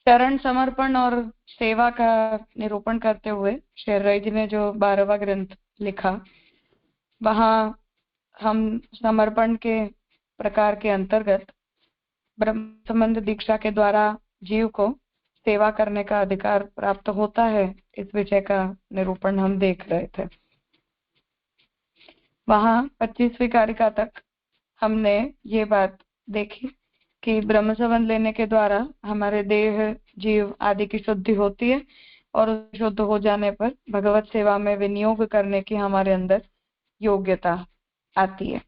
शरण समर्पण और सेवा का निरूपण करते हुए शेरराय जी ने जो 12वां ग्रंथ लिखा, वहां हम समर्पण के प्रकार के अंतर्गत ब्रह्म संबंध दीक्षा के द्वारा जीव को सेवा करने का अधिकार प्राप्त होता है, इस विषय का निरूपण हम देख रहे थे। वहां 25वीं कारिका तक हमने ये बात देखी कि ब्रह्म संबंध लेने के द्वारा हमारे देह, जीव आदि की शुद्धि होती है और शुद्ध हो जाने पर भगवत सेवा में विनियोग करने की हमारे अंदर योग्यता आती है।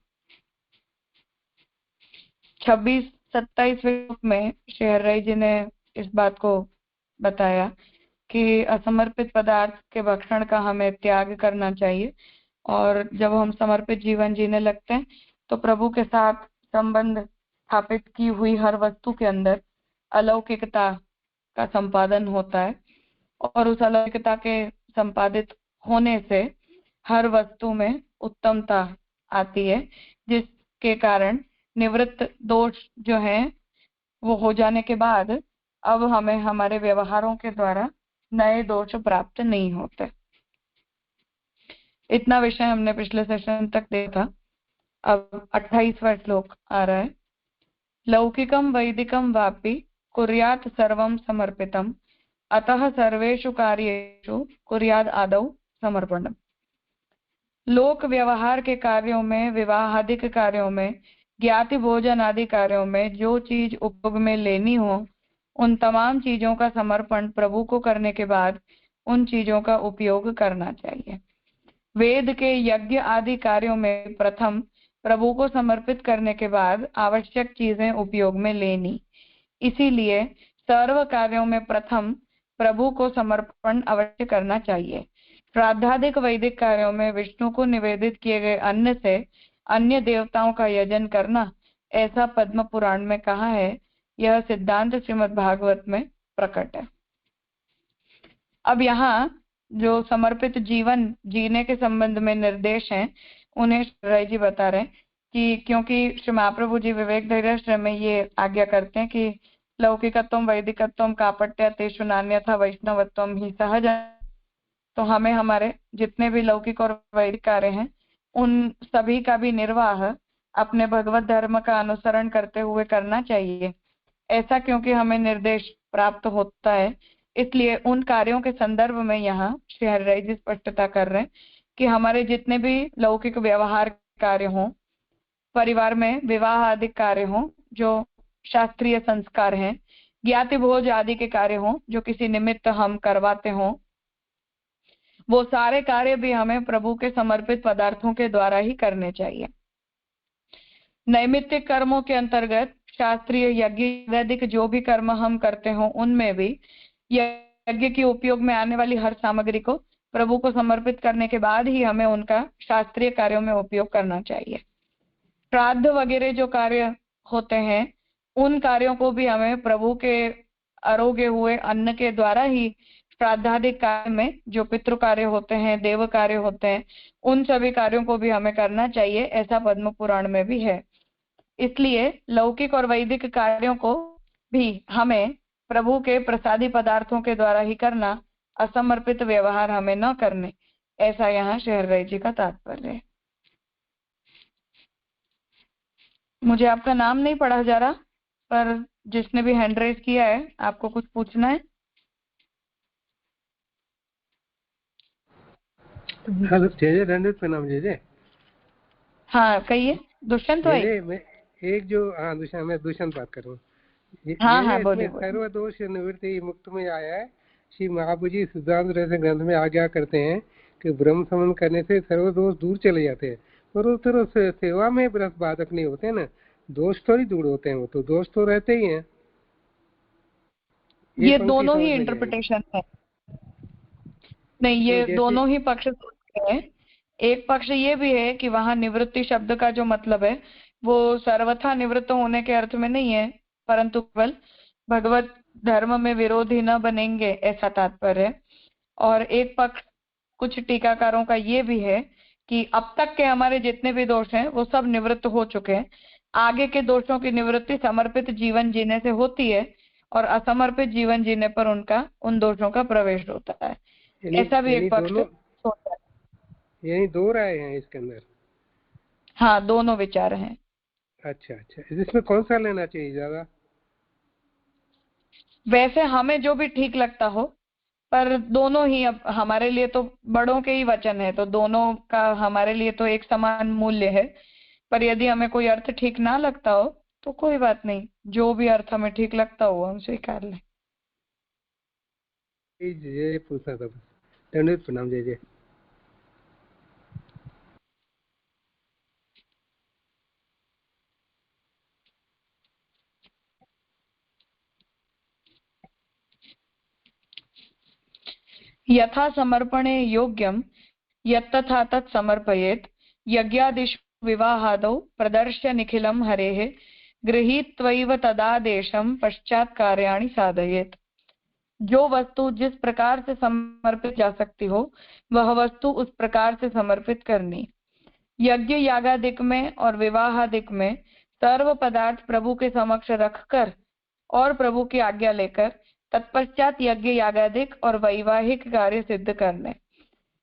26-27 में शेरराय जी ने इस बात को बताया कि असमर्पित पदार्थ के भक्षण का हमें त्याग करना चाहिए, और जब हम समर्पित जीवन जीने लगते हैं तो प्रभु के साथ संबंध स्थापित की हुई हर वस्तु के अंदर अलौकिकता का संपादन होता है, और उस अलौकिकता के संपादित होने से हर वस्तु में उत्तमता आती है, जिसके कारण निवृत्त दोष जो है वो हो जाने के बाद अब हमें हमारे व्यवहारों के द्वारा नए दोष प्राप्त नहीं होते। इतना विषय हमने पिछले सेशन तक देखा। अब 28वां श्लोक आ रहा है। लौकिकम वैदिकम वापि कुर्यात् सर्वं समर्पितम अतः सर्वेषु कार्येषु कुर्याद् आदौ समर्पणम। लोक व्यवहार के कार्यों में, विवाहादिक कार्यों में, ज्ञाति भोजन आदि कार्यों में जो चीज उपयोग में लेनी हो, उन तमाम चीजों का समर्पण प्रभु को करने के बाद उन चीजों का उपयोग करना चाहिए। वेद के यज्ञ आदि कार्यों में प्रथम प्रभु को समर्पित करने के बाद आवश्यक चीजें उपयोग में लेनी। इसीलिए सर्व कार्यों में प्रथम प्रभु को समर्पण अवश्य करना चाहिए। श्राद्धादिक वैदिक कार्यों में विष्णु को निवेदित किए गए अन्न से अन्य देवताओं का यजन करना, ऐसा पद्म पुराण में कहा है। यह सिद्धांत श्रीमद् भागवत में प्रकट है। अब यहाँ जो समर्पित जीवन जीने के संबंध में निर्देश हैं, उन्हें शेरराय जी बता रहे हैं कि क्योंकि श्री महाप्रभु जी विवेक धैर्य में ये आज्ञा करते हैं कि लौकिकत्वम वैदिकत्वम कापट्य तेषु नान्यथा वैष्णवत्वम ही सहज, तो हमें हमारे जितने भी लौकिक और वैदिक कार्य हैं उन सभी का भी निर्वाह अपने भगवत धर्म का अनुसरण करते हुए करना चाहिए। ऐसा क्योंकि हमें निर्देश प्राप्त होता है, इसलिए उन कार्यों के संदर्भ में यहाँ शेरराय जी स्पष्टता कर रहे हैं कि हमारे जितने भी लौकिक व्यवहार कार्य हों, परिवार में विवाह आदि कार्य हों जो शास्त्रीय संस्कार हैं, ज्ञाति भोज आदि के कार्य हों जो किसी निमित्त हम करवाते हों, वो सारे कार्य भी हमें प्रभु के समर्पित पदार्थों के द्वारा ही करने चाहिए। नैमित्तिक कर्मों के अंतर्गत शास्त्रीय यज्ञ वैदिक जो भी कर्म हम करते हो, उनमें भी यज्ञ के उपयोग में आने वाली हर सामग्री को प्रभु को समर्पित करने के बाद ही हमें उनका शास्त्रीय कार्यों में उपयोग करना चाहिए। श्राद्ध वगैरह जो कार्य होते हैं, उन कार्यों को भी हमें प्रभु के अरोगे हुए अन्न के द्वारा ही श्राद्धादिक कार्य में जो पितृ कार्य होते हैं, देव कार्य होते हैं, उन सभी कार्यों को भी हमें करना चाहिए, ऐसा पद्म पुराण में भी है। इसलिए लौकिक और वैदिक कार्यों को भी हमें प्रभु के प्रसादी पदार्थों के द्वारा ही करना, असमर्पित व्यवहार हमें न करने, ऐसा यहाँ शेरराय जी का तात्पर्य है। मुझे आपका नाम नहीं पढ़ा जा रहा, पर जिसने भी हैंड रेज किया है, आपको कुछ पूछना है? हाँ कहिए। दुष्यंत भाई? एक जो दुष्यंत, मैं दुष्यंत बात कर रहा हूँ। हाँ बोलिए। सर्वदोष निवृत्ति मुक्त में आया है। श्री महाप्रभु जी सिद्धांत रहस्य ग्रंथ में आज्ञा करते हैं कि ब्रह्म संबंध करने से सर्वदोष दूर चले जाते हैं, पर वो तो सेवा में बाधक नहीं होते ना, दोष थोड़ी दूर होते हैं, वो तो दोष तो रहते ही हैं। ये दोनों ही इंटरप्रिटेशन है। नहीं, ये दोनों ही पक्ष है। एक पक्ष ये भी है कि वहां निवृत्ति शब्द का जो मतलब है वो सर्वथा निवृत्त होने के अर्थ में नहीं है, परंतु केवल भगवत धर्म में विरोधी न बनेंगे, ऐसा तात्पर्य है। और एक पक्ष कुछ टीकाकारों का ये भी है कि अब तक के हमारे जितने भी दोष हैं वो सब निवृत्त हो चुके हैं, आगे के दोषों की निवृत्ति समर्पित जीवन जीने से होती है, और असमर्पित जीवन जीने पर उनका उन दोषों का प्रवेश होता है। ऐसा भी एक पक्ष होता है। यानी दो राय हैं इसके अंदर? हाँ, दोनों विचार हैं। अच्छा अच्छा, इसमें कौन सा लेना चाहिए ज्यादा? वैसे हमें जो भी ठीक लगता हो, पर दोनों ही अब हमारे लिए तो बड़ों के ही वचन है, तो दोनों का हमारे लिए तो एक समान मूल्य है। पर यदि हमें कोई अर्थ ठीक ना लगता हो तो कोई बात नहीं, जो भी अर्थ हमें ठीक लगता हो हम स्वीकार लें। जय पूछा था, दंडित प्रणाम। जय जय। यथा समर्पणे योग्यं यत्तथा तत् समर्पयेत्, यज्ञादिषु विवाहादौ प्रदर्श्य निखिलं हरेः, गृहीत्वैव तदादेशं पश्चात् कार्याणि साधयेत्। जो वस्तु जिस प्रकार से समर्पित जा सकती हो वह वस्तु उस प्रकार से समर्पित करनी। यज्ञ यागादिक में और विवाहादिक में सर्व पदार्थ प्रभु के समक्ष रखकर और प्रभु की आज्ञा लेकर तत्पश्चात यज्ञ यागादिक और वैवाहिक कार्य सिद्ध करने।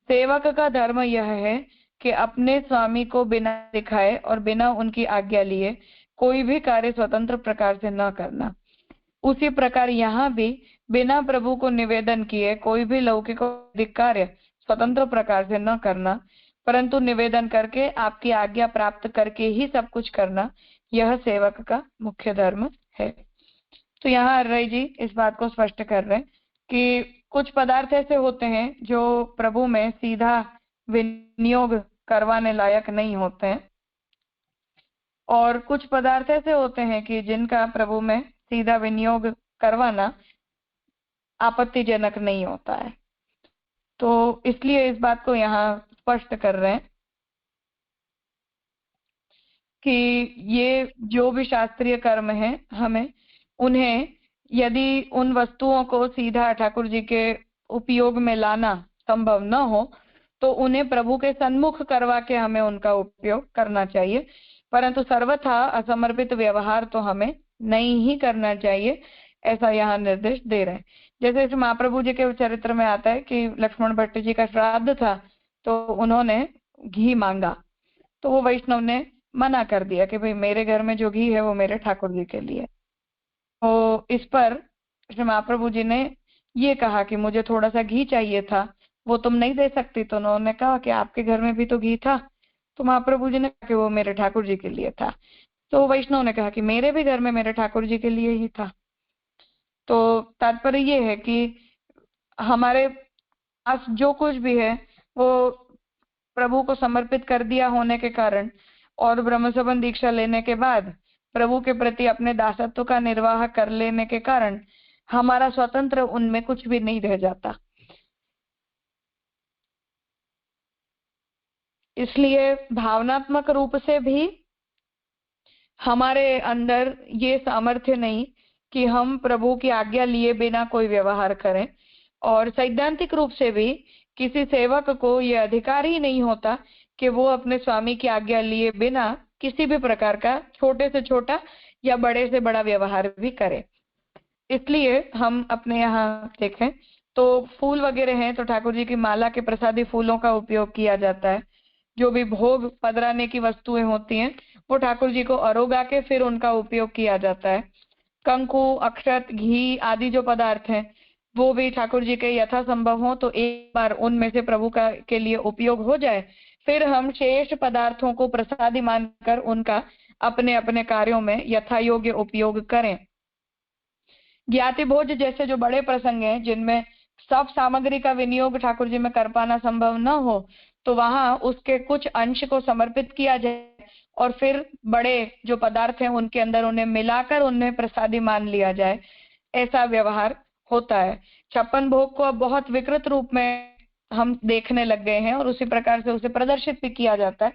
सेवक का धर्म यह है कि अपने स्वामी को बिना दिखाए और बिना उनकी आज्ञा लिए कोई भी कार्य स्वतंत्र प्रकार से न करना। उसी प्रकार यहाँ भी बिना प्रभु को निवेदन किए कोई भी लौकिक कार्य स्वतंत्र प्रकार से न करना, परंतु निवेदन करके आपकी आज्ञा प्राप्त करके ही सब कुछ करना, यह सेवक का मुख्य धर्म है। तो यहाँ अर्रई जी इस बात को स्पष्ट कर रहे हैं कि कुछ पदार्थ ऐसे होते हैं जो प्रभु में सीधा विनियोग करवाने लायक नहीं होते हैं, और कुछ पदार्थ ऐसे होते हैं कि जिनका प्रभु में सीधा विनियोग करवाना आपत्तिजनक नहीं होता है। तो इसलिए इस बात को यहाँ स्पष्ट कर रहे हैं कि ये जो भी शास्त्रीय कर्म है, हमें उन्हें यदि उन वस्तुओं को सीधा ठाकुर जी के उपयोग में लाना संभव न हो तो उन्हें प्रभु के सन्मुख करवा के हमें उनका उपयोग करना चाहिए, परंतु सर्वथा असमर्पित व्यवहार तो हमें नहीं ही करना चाहिए, ऐसा यहाँ निर्देश दे रहे हैं। जैसे इस महाप्रभु जी के चरित्र में आता है कि लक्ष्मण भट्ट जी का श्राद्ध था तो उन्होंने घी मांगा, तो वो वैष्णव ने मना कर दिया कि भाई मेरे घर में जो घी है वो मेरे ठाकुर जी के लिए। तो इस पर श्री महाप्रभु जी ने ये कहा कि मुझे थोड़ा सा घी चाहिए था, वो तुम नहीं दे सकती। तो उन्होंने कहा कि आपके घर में भी तो घी था। तो महाप्रभु जी ने कहा कि वो मेरे ठाकुर जी के लिए था। तो वैष्णव ने कहा कि मेरे भी घर में मेरे ठाकुर जी के लिए ही था। तो तात्पर्य ये है कि हमारे पास जो कुछ भी है वो प्रभु को समर्पित कर दिया होने के कारण और ब्रह्मसबंध दीक्षा लेने के बाद प्रभु के प्रति अपने दासत्व का निर्वाह कर लेने के कारण हमारा स्वतंत्र उनमें कुछ भी नहीं रह जाता। इसलिए भावनात्मक रूप से भी हमारे अंदर ये सामर्थ्य नहीं कि हम प्रभु की आज्ञा लिए बिना कोई व्यवहार करें, और सैद्धांतिक रूप से भी किसी सेवक को यह अधिकार ही नहीं होता कि वो अपने स्वामी की आज्ञा लिए बिना किसी भी प्रकार का छोटे से छोटा या बड़े से बड़ा व्यवहार भी करे। इसलिए हम अपने यहाँ देखें तो फूल वगैरह हैं तो ठाकुर जी की माला के प्रसादी फूलों का उपयोग किया जाता है। जो भी भोग पधराने की वस्तुएं होती हैं वो ठाकुर जी को अरोगा के फिर उनका उपयोग किया जाता है। कंकु, अक्षत, घी आदि जो पदार्थ हैं वो भी ठाकुर जी के यथा संभव हो तो एक बार उनमें से प्रभु का के लिए उपयोग हो जाए, फिर हम शेष पदार्थों को प्रसादी मानकर उनका अपने अपने कार्यों में यथा योग्य उपयोग करें। ज्ञाति भोज जैसे जो बड़े प्रसंग हैं जिनमें सब सामग्री का विनियोग ठाकुर जी में कर पाना संभव न हो तो वहां उसके कुछ अंश को समर्पित किया जाए और फिर बड़े जो पदार्थ हैं उनके अंदर उन्हें मिलाकर उन्हें प्रसादी मान लिया जाए, ऐसा व्यवहार होता है। 56 भोग को अब बहुत विकृत रूप में हम देखने लग गए हैं और उसी प्रकार से उसे प्रदर्शित भी किया जाता है,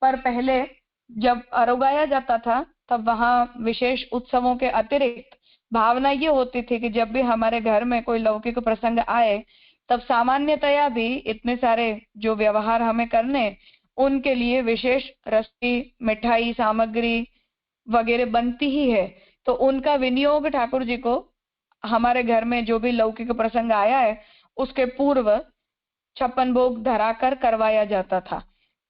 पर पहले जब अरोगाया जाता था तब वहां विशेष उत्सवों के अतिरिक्त भावना ये होती थी कि जब भी हमारे घर में कोई लौकिक प्रसंग आए तब सामान्यतया भी इतने सारे जो व्यवहार हमें करने उनके लिए विशेष रस्सी, मिठाई, सामग्री वगैरह बनती ही है, तो उनका विनियोग ठाकुर जी को हमारे घर में जो भी लौकिक प्रसंग आया है उसके पूर्व 56 भोग धराकर करवाया जाता था।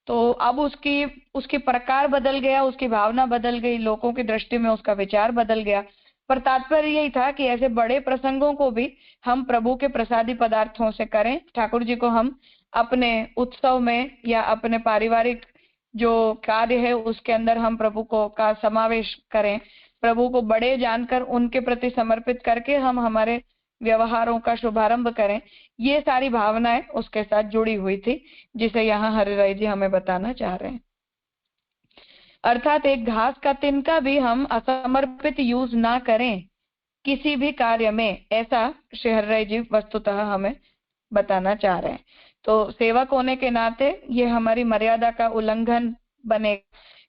तो अब उसकी उसकी प्रकार बदल गया, उसकी भावना बदल गई, लोगों की दृष्टि में उसका विचार बदल गया। पर तात्पर्य यही था कि ऐसे बड़े प्रसंगों को भी हम प्रभु के प्रसादी पदार्थों से करें। ठाकुर जी को हम अपने उत्सव में या अपने पारिवारिक जो कार्य है उसके अंदर हम प्रभु को का समावेश करें, प्रभु को बड़े जानकर उनके प्रति समर्पित करके हम हमारे व्यवहारों का शुभारंभ करें। ये सारी भावनाएं उसके साथ जुड़ी हुई थी, जिसे यहाँ हरिराय जी हमें बताना चाह रहे हैं। अर्थात एक घास का तिनका भी हम असमर्पित यूज ना करें किसी भी कार्य में, ऐसा श्री हरिराय जी वस्तुतः हमें बताना चाह रहे हैं। तो सेवक होने के नाते ये हमारी मर्यादा का उल्लंघन बने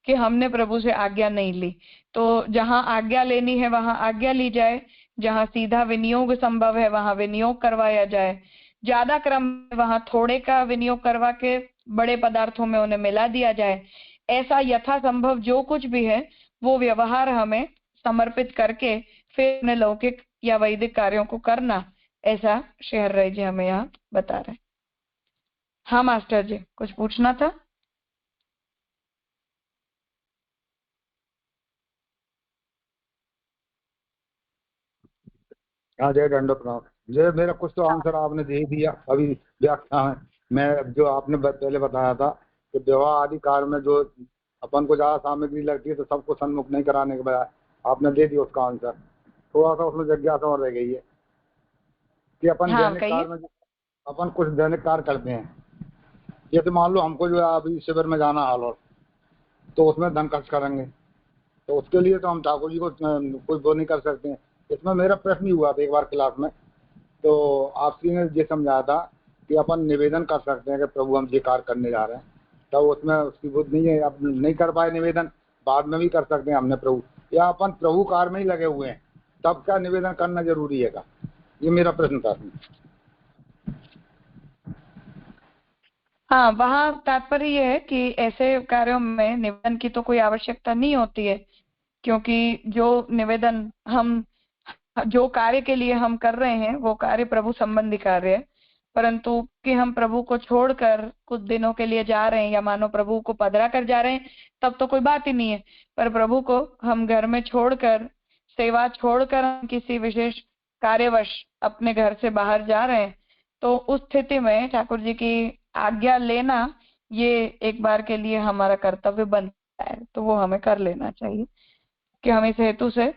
कि हमने प्रभु से आज्ञा नहीं ली। तो जहां आज्ञा लेनी है वहां आज्ञा ली जाए, जहां सीधा विनियोग संभव है वहां विनियोग करवाया जाए, ज्यादा क्रम में वहां थोड़े का विनियोग करवा के बड़े पदार्थों में उन्हें मिला दिया जाए। ऐसा यथासंभव जो कुछ भी है वो व्यवहार हमें समर्पित करके फिर अपने लौकिक या वैदिक कार्यों को करना, ऐसा श्री हरिराय जी हमें यहाँ बता रहे हैं। हाँ मास्टर जी, कुछ पूछना था? हाँ जय दंडो प्रणाम। जय, मेरा कुछ तो आंसर आपने दे दिया अभी व्याख्या में। मैं जो आपने पहले बताया था कि विवाह आदि कार्य में जो अपन को ज्यादा सामग्री लगती है तो सबको सन्मुख नहीं कराने के बजाय आपने दे दिया उसका आंसर। थोड़ा सा उसमें जिज्ञासा और रह गई है कि अपन हाँ, दैनिक कार्य में अपन कुछ दैनिक कार्य करते हैं, जैसे मान लो हमको जो है अभी शिविर में जाना हाल और तो उसमें धन खर्च करेंगे तो उसके लिए तो हम ठाकुर जी को कोई वो नहीं कर सकते हैं। इसमें मेरा प्रश्न ही हुआ था एक बार क्लास में, तो आपसी ने ये समझाया था कि अपन निवेदन कर सकते हैं कि प्रभु हम ये कार्य करने जा रहे हैं, तो उसमें उसकी बुद्ध नहीं है, अब नहीं कर पाए निवेदन, बाद में भी कर सकते हैं हमने प्रभु, या अपन प्रभु कार्य में ही लगे हुए हैं तब क्या निवेदन करना जरूरी है का? ये मेरा प्रश्न था। हाँ, वहाँ तात्पर्य ये है कि ऐसे कार्यों में निवेदन की तो कोई आवश्यकता नहीं होती है, क्योंकि जो निवेदन हम जो कार्य के लिए हम कर रहे हैं वो कार्य प्रभु संबंधी कार्य है। परंतु कि हम प्रभु को छोड़कर कुछ दिनों के लिए जा रहे हैं या मानो प्रभु को पधरा कर जा रहे हैं, तब तो कोई बात ही नहीं है। पर प्रभु को हम घर में छोड़कर, सेवा छोड़कर हम किसी विशेष कार्यवश अपने घर से बाहर जा रहे हैं, तो उस स्थिति में ठाकुर जी की आज्ञा लेना ये एक बार के लिए हमारा कर्तव्य बनता है, तो वो हमें कर लेना चाहिए कि हम इस हेतु से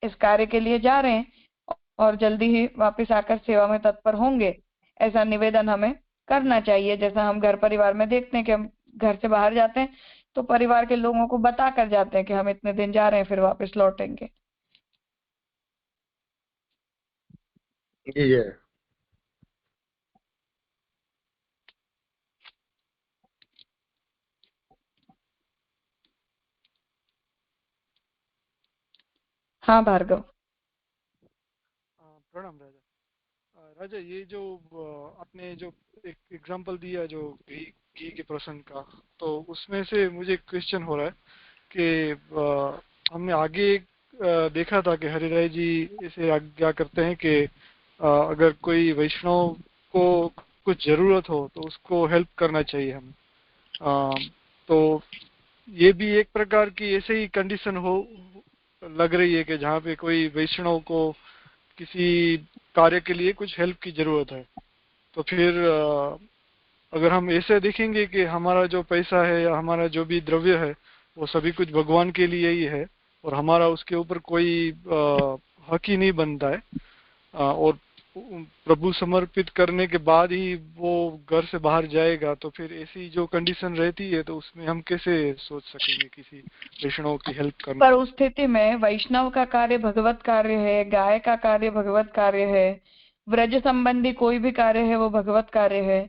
इस कार्य के लिए जा रहे हैं और जल्दी ही वापस आकर सेवा में तत्पर होंगे, ऐसा निवेदन हमें करना चाहिए। जैसा हम घर परिवार में देखते हैं कि हम घर से बाहर जाते हैं तो परिवार के लोगों को बता कर जाते हैं कि हम इतने दिन जा रहे हैं, फिर वापस लौटेंगे। ये हाँ भार्गव। प्रणाम राजा। राजा, ये जो आपने जो एक एग्जांपल दिया जो घी के प्रसंग का, तो उसमें से मुझे क्वेश्चन हो रहा है कि हमने आगे देखा था कि हरिराय जी इसे आज्ञा करते हैं कि अगर कोई वैष्णव को कुछ जरूरत हो तो उसको हेल्प करना चाहिए हमें। तो ये भी एक प्रकार की ऐसे ही कंडीशन हो लग रही है कि जहाँ पे कोई वैष्णव को किसी कार्य के लिए कुछ हेल्प की जरूरत है, तो फिर अगर हम ऐसे देखेंगे कि हमारा जो पैसा है या हमारा जो भी द्रव्य है वो सभी कुछ भगवान के लिए ही है और हमारा उसके ऊपर कोई हक ही नहीं बनता है, और प्रभु समर्पित करने के बाद ही वो घर से बाहर जाएगा, तो फिर ऐसी जो कंडीशन रहती है तो उसमें हम कैसे सोच सकेंगे किसी वैष्णव की हेल्प करना? पर उस स्थिति में वैष्णव का कार्य भगवत कार्य है, गाय का कार्य भगवत कार्य है, व्रज संबंधी कोई भी कार्य है वो भगवत कार्य है,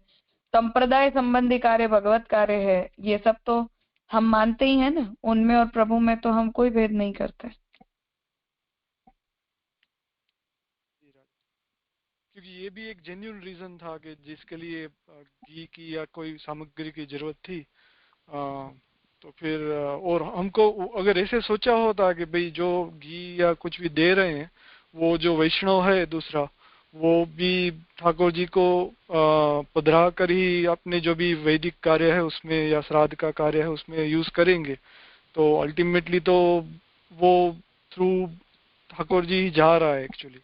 संप्रदाय संबंधी कार्य भगवत कार्य है, ये सब तो हम मानते ही है ना। उनमें और प्रभु में तो हम कोई भेद नहीं करते। क्योंकि ये भी एक जेन्युइन रीजन था कि जिसके लिए घी की या कोई सामग्री की जरूरत थी। तो फिर और हमको अगर ऐसे सोचा होता कि भाई जो घी या कुछ भी दे रहे हैं वो जो वैष्णव है दूसरा, वो भी ठाकुर जी को पधरा कर ही अपने जो भी वैदिक कार्य है उसमें या श्राद्ध का कार्य है उसमें यूज करेंगे। तो अल्टीमेटली तो वो थ्रू ठाकुर जी ही जा रहा है एक्चुअली।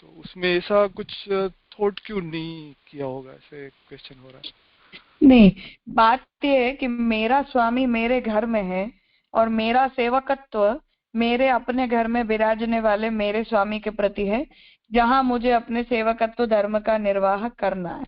तो उसमें ऐसा कुछ थॉट क्यों नहीं किया होगा, ऐसे क्वेश्चन हो रहा है। नहीं, बात ये है कि मेरा स्वामी मेरे घर में है और मेरा सेवकत्व मेरे अपने घर में विराजने वाले मेरे स्वामी के प्रति है, जहां मुझे अपने सेवकत्व धर्म का निर्वाह करना है।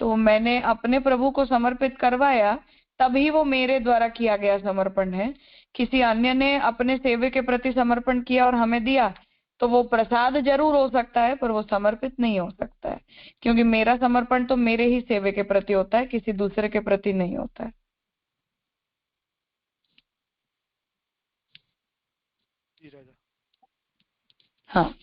तो मैंने अपने प्रभु को समर्पित करवाया, तभी वो मेरे द्वारा किया गया समर्पण है। किसी अन्य ने अपने सेवे के प्रति समर्पण किया और हमें दिया, तो वो प्रसाद जरूर हो सकता है, पर वो समर्पित नहीं हो सकता है, क्योंकि मेरा समर्पण तो मेरे ही सेवे के प्रति होता है, किसी दूसरे के प्रति नहीं होता है। जी राजा। हाँ,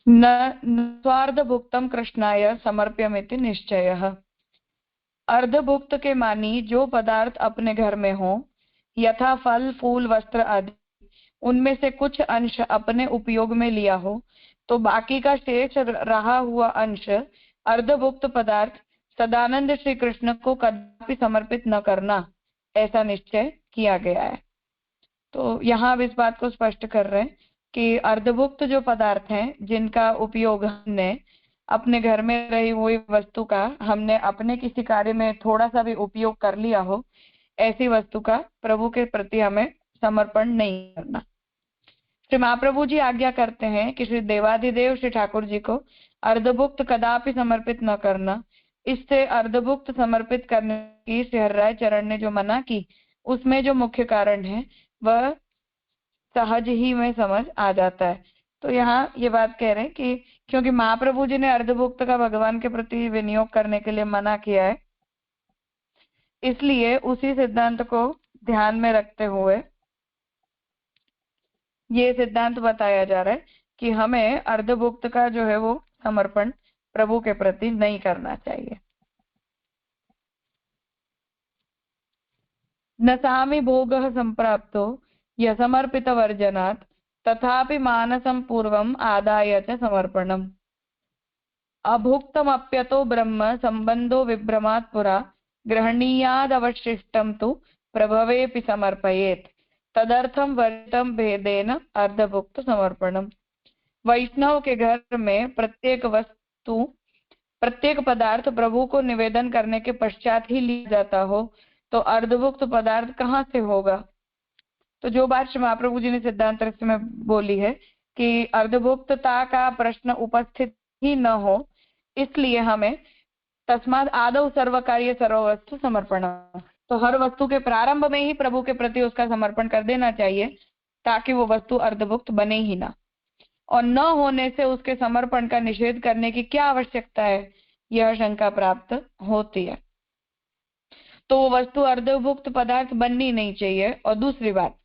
न स्वार्धभुक्तम कृष्णाय समर्प्यमिति निश्चयः। अर्धभुक्त के मानी जो पदार्थ अपने घर में हो, यथा फल फूल वस्त्र आदि, उनमें से कुछ अंश अपने उपयोग में लिया हो, तो बाकी का शेष रहा हुआ अंश अर्धभुक्त पदार्थ सदानंद श्री कृष्ण को कदापि समर्पित न करना, ऐसा निश्चय किया गया है। तो यहाँ अब इस बात को स्पष्ट कर रहे हैं कि अर्धभुक्त जो पदार्थ हैं, जिनका उपयोग हमने अपने घर में रही हुई वस्तु का हमने अपने किसी कार्य में थोड़ा सा भी उपयोग कर लिया हो, ऐसी वस्तु का प्रभु के प्रति हमें समर्पण नहीं करना। श्री महाप्रभु जी आज्ञा करते हैं कि श्री देवाधिदेव श्री ठाकुर जी को अर्धभुक्त कदापि समर्पित न करना। इससे अर्धभुक्त समर्पित करने की श्री हरिराय चरण ने जो मना की, उसमें जो मुख्य कारण है वह सहज ही में समझ आ जाता है। तो यहाँ ये बात कह रहे हैं कि क्योंकि महाप्रभु जी ने अर्धभुक्त का भगवान के प्रति विनियोग करने के लिए मना किया है, इसलिए उसी सिद्धांत को ध्यान में रखते हुए ये सिद्धांत बताया जा रहा है कि हमें अर्धभुक्त का जो है वो समर्पण प्रभु के प्रति नहीं करना चाहिए। न सामि भोगः संप्राप्तो यसमर्पित वर्जनात् तथापि मानसं पूर्वम् आदाय च समर्पणम्। अभुक्तमप्यतो ब्रह्म संबंधो विभ्रमात् पुरा गृह्णीयादवशिष्टं तु प्रभवेऽपि समर्पयेत् तदर्थम वर्जितम भेदेन अर्धभुक्त समर्पणम। वैष्णव के घर में प्रत्येक वस्तु प्रत्येक पदार्थ प्रभु को निवेदन करने के पश्चात ही लिया जाता हो, तो अर्धभुक्त पदार्थ कहाँ से होगा। तो जो बात श्री महाप्रभु जी ने सिद्धांत रस में बोली है कि अर्धभुक्तता का प्रश्न उपस्थित ही न हो, इसलिए हमें तस्माद आदौ सर्व कार्य सर्ववस्तु समर्पण, तो हर वस्तु के प्रारंभ में ही प्रभु के प्रति उसका समर्पण कर देना चाहिए, ताकि वो वस्तु अर्धभुक्त बने ही ना। और न होने से उसके समर्पण का निषेध करने की क्या आवश्यकता है, यह शंका प्राप्त होती है। तो वो वस्तु अर्धभुक्त पदार्थ बननी नहीं चाहिए। और दूसरी बात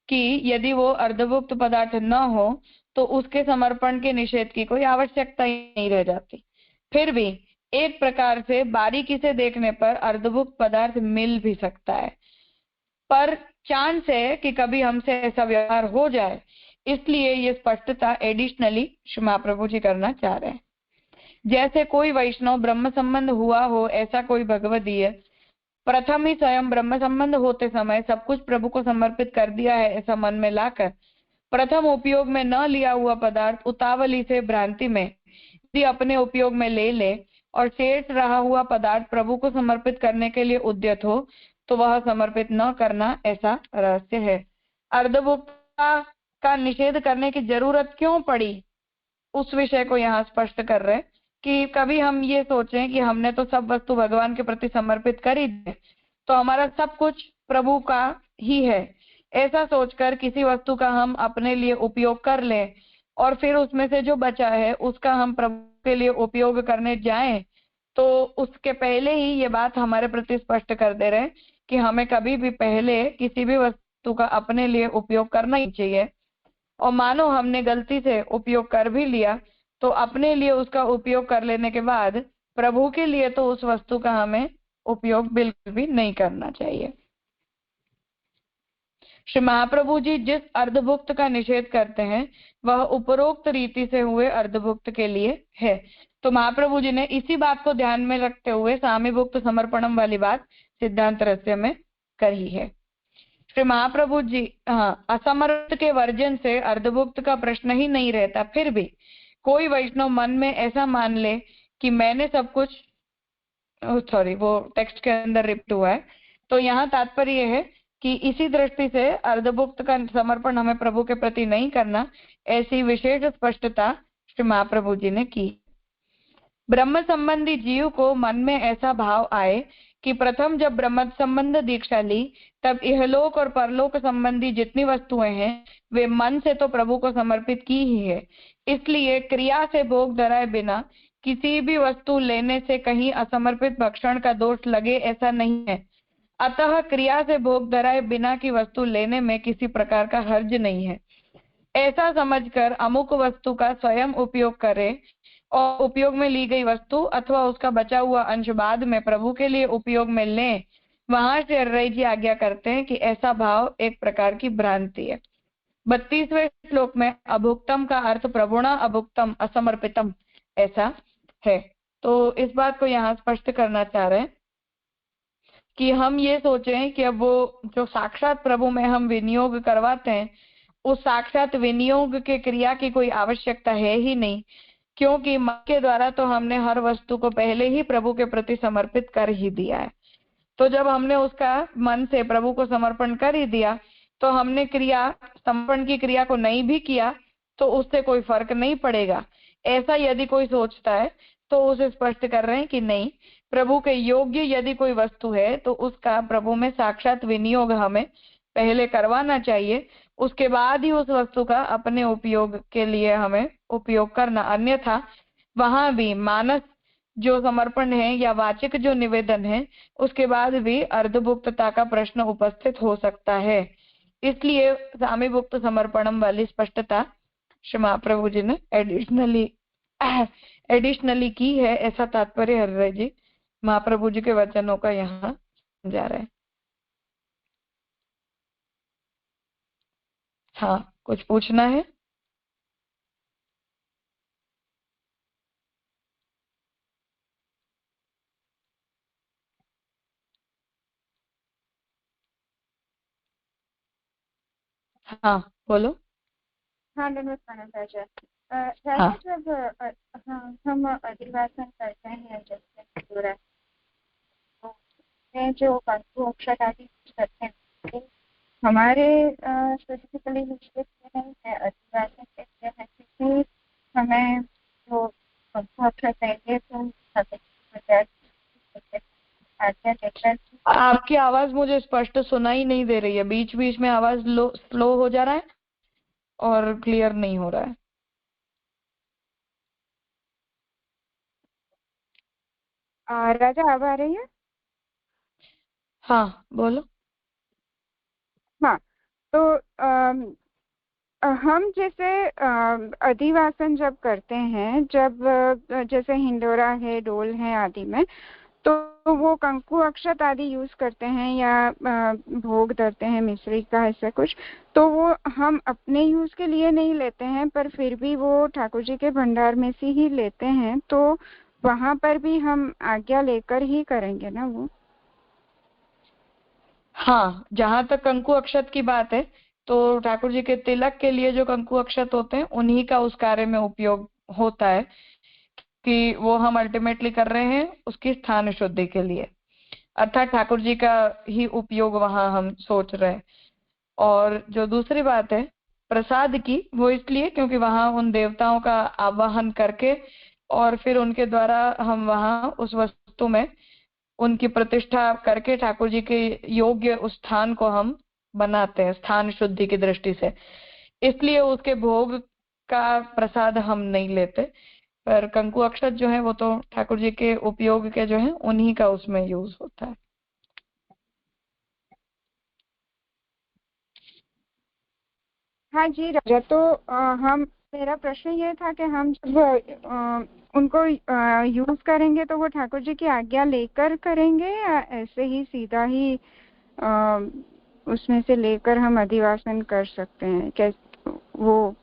कि यदि वो अर्धभुक्त पदार्थ न हो तो उसके समर्पण के निषेध की कोई आवश्यकता ही नहीं रह जाती। फिर भी एक प्रकार से बारीकी से देखने पर अर्धभुक्त पदार्थ मिल भी सकता है, पर चांस है कि कभी हमसे ऐसा व्यवहार हो जाए, इसलिए ये स्पष्टता एडिशनली श्री महाप्रभु जी करना चाह रहे हैं। जैसे कोई वैष्णव ब्रह्म संबंध हुआ हो, ऐसा कोई भगवदीय प्रथम ही स्वयं ब्रह्म संबंध होते समय सब कुछ प्रभु को समर्पित कर दिया है, ऐसा मन में लाकर प्रथम उपयोग में न लिया हुआ पदार्थ उतावली से भ्रांति में यदि अपने उपयोग में ले ले और शेष रहा हुआ पदार्थ प्रभु को समर्पित करने के लिए उद्यत हो, तो वह समर्पित न करना ऐसा रहस्य है। अर्धभुक्तता का निषेध करने की जरूरत क्यों पड़ी, उस विषय को यहाँ स्पष्ट कर रहे हैं कि कभी हम ये सोचें कि हमने तो सब वस्तु भगवान के प्रति समर्पित कर ही दी, तो हमारा सब कुछ प्रभु का ही है, ऐसा सोचकर किसी वस्तु का हम अपने लिए उपयोग कर लें और फिर उसमें से जो बचा है उसका हम प्रभु के लिए उपयोग करने जाएं, तो उसके पहले ही ये बात हमारे प्रति स्पष्ट कर दे रहे हैं कि हमें कभी भी पहले किसी भी वस्तु का अपने लिए उपयोग करना ही चाहिए, और मानो हमने गलती से उपयोग कर भी लिया तो अपने लिए उसका उपयोग कर लेने के बाद प्रभु के लिए तो उस वस्तु का हमें उपयोग बिल्कुल भी नहीं करना चाहिए। श्री महाप्रभु जी जिस अर्धभुक्त का निषेध करते हैं वह उपरोक्त रीति से हुए अर्धभुक्त के लिए है। तो महाप्रभु जी ने इसी बात को ध्यान में रखते हुए सामीभुक्त समर्पणम वाली बात सिद्धांत रहस्य में कही है। श्री महाप्रभु जी असमर्थ के वर्जन से अर्धभुक्त का प्रश्न ही नहीं रहता। फिर भी कोई वैष्णव मन में ऐसा मान ले कि मैंने सब कुछ, सॉरी वो टेक्स्ट के अंदर रिप्ट हुआ है, तो यहाँ तात्पर्य है कि इसी दृष्टि से अर्धभुक्त का समर्पण हमें प्रभु के प्रति नहीं करना, ऐसी विशेष स्पष्टता श्री महाप्रभु जी ने की। ब्रह्म संबंधी जीव को मन में ऐसा भाव आए कि प्रथम जब ब्रह्म संबंध दीक्षा ली तब इहलोक और परलोक संबंधी जितनी वस्तुएं हैं वे मन से तो प्रभु को समर्पित की ही है, इसलिए क्रिया से भोग धराए बिना किसी भी वस्तु लेने से कहीं असमर्पित भक्षण का दोष लगे ऐसा नहीं है। अतः क्रिया से भोग धराए बिना की वस्तु लेने में किसी प्रकार का हर्ज नहीं है। ऐसा समझकर अमुक वस्तु का स्वयं उपयोग करे और उपयोग में ली गई वस्तु अथवा उसका बचा हुआ अंश बाद में प्रभु के लिए उपयोग में लें, वहां से अर्रई जी आज्ञा करते हैं कि ऐसा भाव एक प्रकार की भ्रांति है। 32वें श्लोक में अभुक्तम का अर्थ प्रभुणा अभुक्तम असमर्पितम ऐसा है। तो इस बात को यहाँ स्पष्ट करना चाह रहे हैं कि हम ये सोचें कि अब वो जो साक्षात प्रभु में हम विनियोग करवाते हैं उस साक्षात विनियोग के क्रिया की कोई आवश्यकता है ही नहीं, क्योंकि मन के द्वारा तो हमने हर वस्तु को पहले ही प्रभु के प्रति समर्पित कर ही दिया है। तो जब हमने उसका मन से प्रभु को समर्पण कर ही दिया तो हमने क्रिया समर्पण की क्रिया को नहीं भी किया तो उससे कोई फर्क नहीं पड़ेगा। ऐसा यदि कोई सोचता है तो उसे स्पष्ट कर रहे हैं कि नहीं, प्रभु के योग्य यदि कोई वस्तु है तो उसका प्रभु में साक्षात विनियोग हमें पहले करवाना चाहिए, उसके बाद ही उस वस्तु का अपने उपयोग के लिए हमें उपयोग करना। अन्यथा वहां भी मानस जो समर्पण है या वाचिक जो निवेदन है उसके बाद भी अर्धभुक्तता का प्रश्न उपस्थित हो सकता है। इसलिए सामीभुक्त समर्पणम वाली स्पष्टता श्री महाप्रभु जी ने एडिशनली की है, ऐसा तात्पर्य हर्रई जी महाप्रभु जी के वचनों का यहाँ जा रहे हैं। हाँ, कुछ पूछना है? हाँ बोलो। हाँ नमस्कार राजा। हाँ। जब हम अधिवासन करते हैं जैसे जो कंकु अक्षर आदि करते हैं तो हमारे स्पेसिफिकली नहीं है अधिवासन कहते हैं क्योंकि हमें जो कंकु अक्षर चाहिए तो आपकी आवाज मुझे स्पष्ट सुनाई नहीं दे रही है, बीच बीच में आवाज स्लो हो जा रहा है और क्लियर नहीं हो रहा है। राजा अब आ रही है? हाँ बोलो। हाँ तो हम जैसे अधिवासन जब करते हैं, जब जैसे हिंडोरा है, डोल है आदि में, तो वो कंकु अक्षत आदि यूज करते हैं या भोग धरते हैं मिश्री का ऐसा कुछ, तो वो हम अपने यूज के लिए नहीं लेते हैं पर फिर भी वो ठाकुर जी के भंडार में से ही लेते हैं, तो वहां पर भी हम आज्ञा लेकर ही करेंगे ना वो? हाँ, जहाँ तक कंकु अक्षत की बात है तो ठाकुर जी के तिलक के लिए जो कंकु अक्षत होते हैं उन्हीं का उस कार्य में उपयोग होता है कि वो हम अल्टीमेटली कर रहे हैं उसकी स्थान शुद्धि के लिए, अर्थात ठाकुर जी का ही उपयोग वहां हम सोच रहे हैं। और जो दूसरी बात है प्रसाद की, वो इसलिए क्योंकि वहां उन देवताओं का आवाहन करके और फिर उनके द्वारा हम वहां उस वस्तु में उनकी प्रतिष्ठा करके ठाकुर जी के योग्य उस स्थान को हम बनाते हैं स्थान शुद्धि की दृष्टि से, इसलिए उसके भोग का प्रसाद हम नहीं लेते। पर कंकु अक्षत जो है वो तो ठाकुर जी के उपयोग के जो है उन्हीं का उसमें यूज होता है। हाँ जी राजा, तो हम मेरा प्रश्न ये था कि हम जब उनको यूज करेंगे तो वो ठाकुर जी की आज्ञा लेकर करेंगे या ऐसे ही सीधा ही उसमें से लेकर हम अधिवासन कर सकते हैं? कैसे, वो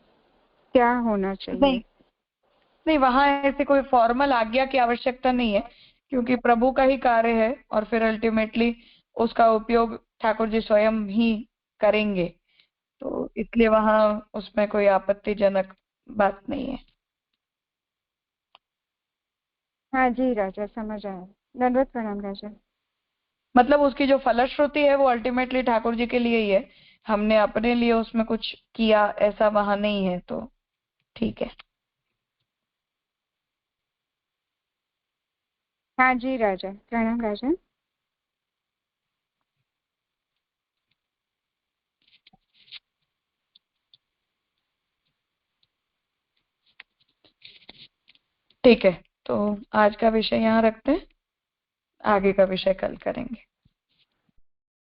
क्या होना चाहिए? नहीं, वहां ऐसे कोई फॉर्मल आज्ञा की आवश्यकता नहीं है, क्योंकि प्रभु का ही कार्य है और फिर अल्टीमेटली उसका उपयोग ठाकुर जी स्वयं ही करेंगे, तो इसलिए वहां उसमें कोई आपत्तिजनक बात नहीं है। हाँ जी राजा, समझ आया। दंडवत प्रणाम राजा। मतलब उसकी जो फलश्रुति है वो अल्टीमेटली ठाकुर जी के लिए ही है, हमने अपने लिए उसमें कुछ किया ऐसा वहां नहीं है, तो ठीक है। हाँ जी राजा, प्रणाम राजा। ठीक है, तो आज का विषय यहाँ रखते हैं, आगे का विषय कल करेंगे।